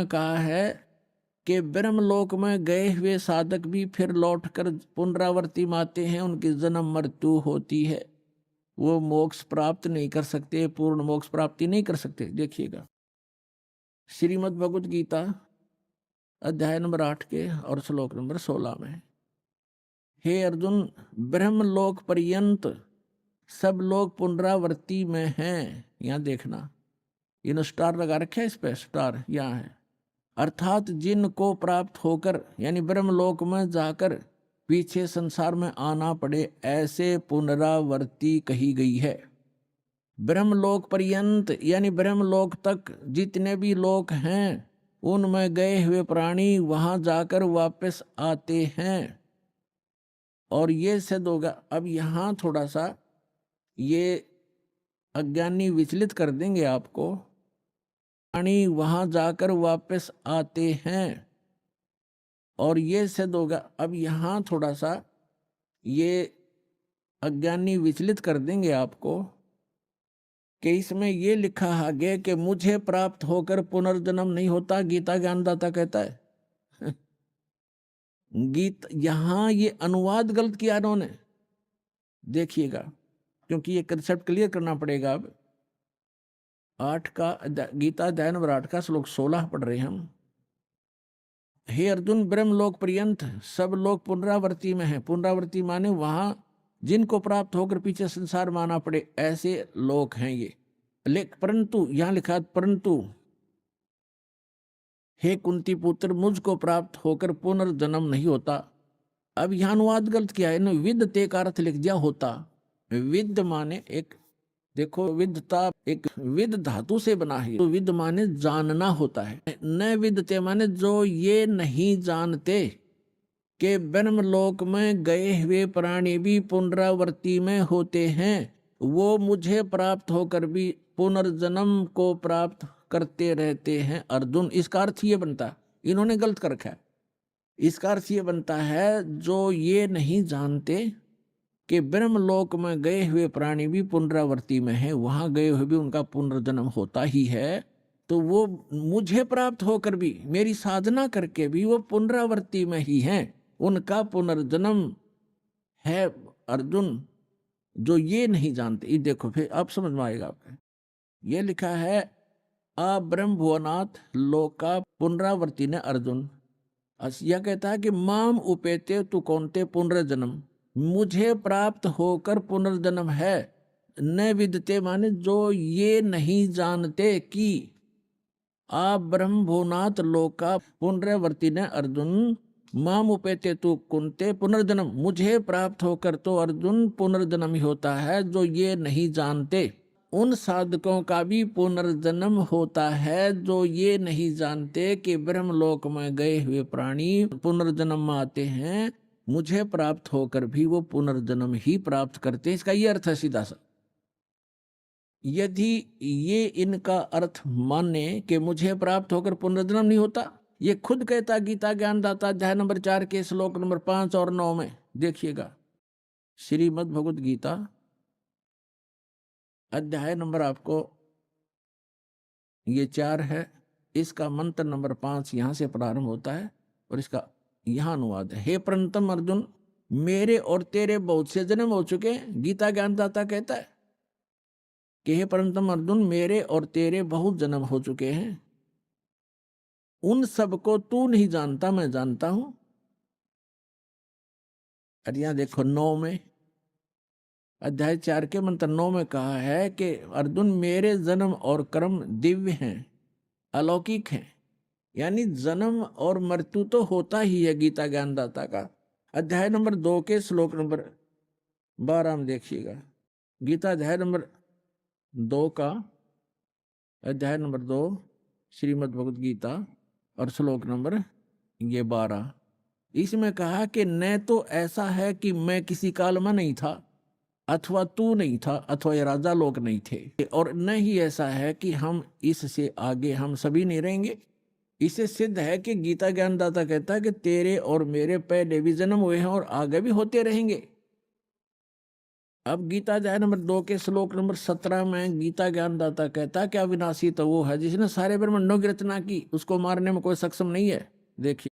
कहा है कि ब्रह्मलोक में गए हुए साधक भी फिर लौटकर पुनरावर्ती माते हैं, उनकी जन्म मृत्यु होती है, वो मोक्ष प्राप्त नहीं कर सकते, पूर्ण मोक्ष प्राप्ति नहीं कर सकते। देखिएगा श्रीमद् भगवद गीता अध्याय नंबर 8 के और श्लोक नंबर 16 में, हे अर्जुन, ब्रह्मलोक पर्यंत सब लोग पुनरावर्ती में हैं। यहां देखना, इन स्टार लगा रखे है, इस पे स्टार यहाँ है। अर्थात जिनको प्राप्त होकर यानी ब्रह्मलोक में जाकर पीछे संसार में आना पड़े, ऐसे पुनरावर्ती कही गई है। ब्रह्मलोक पर्यंत यानी ब्रह्मलोक तक जितने भी लोक हैं, उनमें गए हुए प्राणी वहां जाकर वापस आते हैं। और ये सिद्ध होगा। अब यहां थोड़ा सा ये अज्ञानी विचलित कर देंगे आपको, प्राणी वहां जाकर वापस आते हैं, और ये सिद्ध होगा। अब यहां थोड़ा सा ये अज्ञानी विचलित कर देंगे आपको कि इसमें ये लिखा आगे कि मुझे प्राप्त होकर पुनर्जन्म नहीं होता, गीता ज्ञानदाता कहता है। गीत यहां ये अनुवाद गलत किया इन्होंने, देखिएगा, क्योंकि ये कंसेप्ट क्लियर करना पड़ेगा। अब 8 का गीता अध्याय नंबर 8 का श्लोक 16 पढ़ रहे हैं हम। हे अर्जुन, ब्रह्मलोक पर्यंत सब लोग पुनरावर्ती में हैं। पुनरावर्ती माने वहां जिनको प्राप्त होकर पीछे संसार में आना पड़े, ऐसे लोग हैं ये। परंतु यहां लिखा, परंतु हे कुंती पुत्र, मुझको प्राप्त होकर पुनर्जन्म नहीं होता। अब यहां अनुवाद गलत किया है ना, विद ते का अर्थ लिख दिया होता। विद माने एक, देखो विदता एक विद धातु से बना है, तो विद माने जानना होता है। न विदते माने जो ये नहीं जानते कि ब्रह्मलोक में गए हुए प्राणी भी पुनरावर्ती में होते हैं, वो मुझे प्राप्त होकर भी पुनर्जन्म को प्राप्त करते रहते हैं। अर्जुन, इसका अर्थ ये बनता, इन्होंने गलत कर रखा है। इसका अर्थ ये बनता है, जो ये नहीं जानते कि ब्रह्मलोक में गए हुए प्राणी भी पुनरावर्ती में है, वहां गए हुए भी उनका पुनर्जन्म होता ही है, तो वो मुझे प्राप्त होकर भी, मेरी साधना करके भी वो पुनरावर्ती में ही हैं, उनका पुनर्जन्म है। अर्जुन, जो ये नहीं जानते, ये देखो फिर अब समझ में आएगा आपको। ये लिखा है, आ ब्रह्म भुवनाथ लोका पुनरावर्ती ने अर्जुन। यह कहता है कि माम उपेते तु कौनते पुनर्जन्म, मुझे प्राप्त होकर पुनर्जन्म है। न विदते माने जो ये नहीं जानते कि आ ब्रह्म भुवनाथ लोका पुनरावर्ती ने अर्जुन, माम उपेते तु कुंते पुनर्जन्म, मुझे प्राप्त होकर तो अर्जुन पुनर्जन्म ही होता है। जो ये नहीं जानते, उन साधकों का भी पुनर्जन्म होता है जो ये नहीं जानते कि ब्रह्मलोक में गए हुए प्राणी पुनर्जन्म में आते हैं, मुझे प्राप्त होकर भी वो पुनर्जन्म ही प्राप्त करते हैं। इसका ये अर्थ है सीधा सा। यदि ये इनका अर्थ माने कि मुझे प्राप्त होकर पुनर्जन्म नहीं होता, ये खुद कहता गीता ज्ञानदाता अध्याय नंबर 4 के श्लोक नंबर 5 और 9 में। देखिएगा श्रीमद् भगवद गीता अध्याय नंबर आपको ये 4 है, इसका मंत्र नंबर 5 यहां से प्रारंभ होता है और इसका यहां अनुवाद है। हे प्रणतम अर्जुन, मेरे और तेरे बहुत से जन्म हो चुके हैं। गीता ज्ञानदाता कहता है कि हे प्रणतम अर्जुन, मेरे और तेरे बहुत जन्म हो चुके हैं, उन सबको तू नहीं जानता, मैं जानता हूं। और यहां देखो 9 में, अध्याय 4 के मंत्र 9 में कहा है कि अर्जुन, मेरे जन्म और कर्म दिव्य हैं, अलौकिक हैं। यानी जन्म और मृत्यु तो होता ही है। गीता ज्ञानदाता का अध्याय नंबर 2 के श्लोक नंबर 12 में देखिएगा। गीता अध्याय नंबर 2 का अध्याय नंबर 2 श्रीमद् भगवद गीता और श्लोक नंबर ये 12, इसमें कहा कि न तो ऐसा है कि मैं किसी काल में नहीं था, अथवा तू नहीं था, अथवा ये राजा लोग नहीं थे, और न ही ऐसा है कि हम इससे आगे हम सभी नहीं रहेंगे। इसे सिद्ध है कि गीता ज्ञानदाता कहता है कि तेरे और मेरे पहले भी जन्म हुए हैं और आगे भी होते रहेंगे। अब गीता अध्याय नंबर 2 के श्लोक नंबर 17 में गीता ज्ञानदाता कहता कि अविनाशी तो वो है जिसने सारे ब्रह्मांडों की रचना की, उसको मारने में कोई सक्षम नहीं है। देखिए